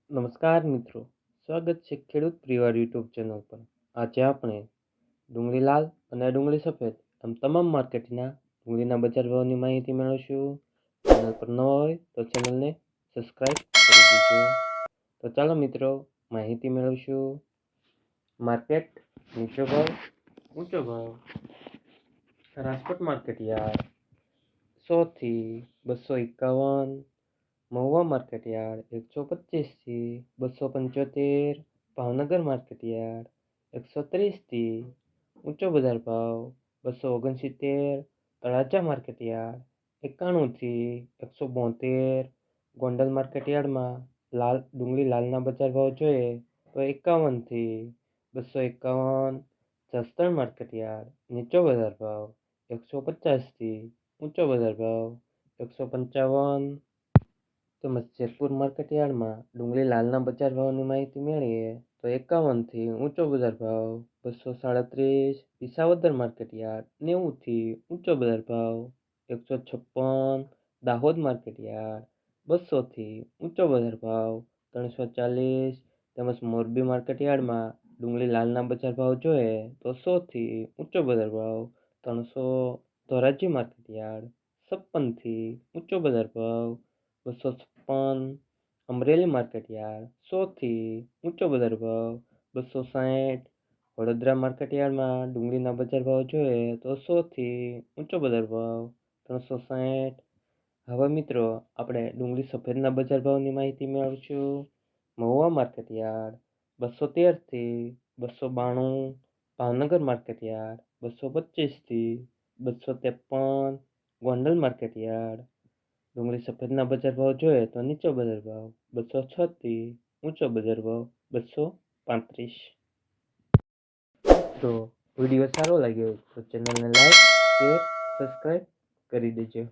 નમસ્કાર મિત્રો, સ્વાગત છે ખેડૂત પરિવાર યુટ્યુબ ચેનલ પર। આજે આપણે ડુંગળી લાલ અને ડુંગળી સફેદ એમ તમામ માર્કેટના ડુંગળીના બજાર ભાવની માહિતી મેળવશું। ચેનલ પર ન હોય તો ચેનલને સબસ્ક્રાઈબ કરી દેજો। તો ચાલો મિત્રો માહિતી મેળવશું। માર્કેટ નીચો ભાવ ઊંચો ભાવ। રાજકોટ માર્કેટ યાર્ડ 100 થી 251। મહુવા માર્કેટ યાર્ડ 125 થી 275। ભાવનગર માર્કેટ યાર્ડ 130 થી ઊંચો બજાર ભાવ 269। તળાજા માર્કેટ યાર્ડ 91 થી 172। ગોંડલ માર્કેટ યાર્ડમાં ડુંગળી લાલના બજાર ભાવ જોઈએ તો 51 થી 251। જસદણ માર્કેટ યાર્ડ નીચો બજાર ભાવ 150 થી ઊંચો બજાર ભાવ 155। તેમજ જેતપુર માર્કેટ યાર્ડમાં ડુંગળી લાલના બજાર ભાવની માહિતી મેળવીએ તો 51 થી ઊંચો બજાર ભાવ 237। વિસાવદર માર્કેટ યાર્ડ 90 થી ઊંચો બજાર ભાવ 156। દાહોદ માર્કેટ યાર્ડ 200 થી ઊંચો બજાર ભાવ 340। તેમજ મોરબી માર્કેટ યાર્ડમાં ડુંગળી લાલના બજાર ભાવ જોઈએ તો 100 થી ઊંચો બજાર ભાવ 300। ધોરાજી માર્કેટ યાર્ડ 56 થી ઊંચો બજાર ભાવ 256। અમરેલી માર્કેટ યાર્ડ 100 થી ઊંચો બજાર ભાવ 260। વડોદરા માર્કેટ યાર્ડમાં ડુંગળીના બજાર ભાવ જોઈએ તો 100 થી ઊંચો બજાર ભાવ 360। હવે મિત્રો આપણે ડુંગળી સફેદના બજાર ભાવની માહિતી મેળવીશું। મહુવા માર્કેટ યાર્ડ 213 થી 292। ભાવનગર માર્કેટ યાર્ડ 225 થી 253। ગોંડલ માર્કેટ યાર્ડ ડુંગળી સફેદના બજાર ભાવ જોઈએ તો નીચો બજાર ભાવ 206 થી ઊંચો બજાર ભાવ 235। તો વિડીયો સારો લાગ્યો તો ચેનલને લાઈક, શેર, સબસ્ક્રાઈબ કરી દેજો।